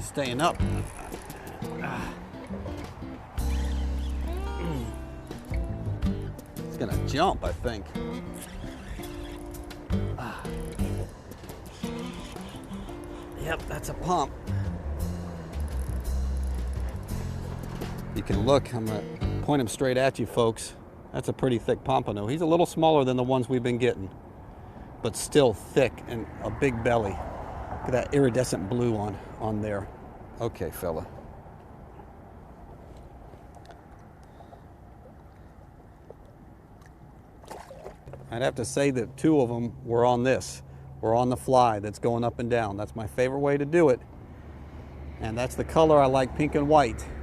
staying up. It's gonna jump, I think. Yep, that's a pump. You can look, I'm gonna point him straight at you folks. That's a pretty thick pompano. He's a little smaller than the ones we've been getting, but still thick and a big belly. Look at that iridescent blue on there. Okay, fella. I'd have to say that 2 of them were on this. Were on the fly that's going up and down. That's my favorite way to do it. And that's the color I like, pink and white.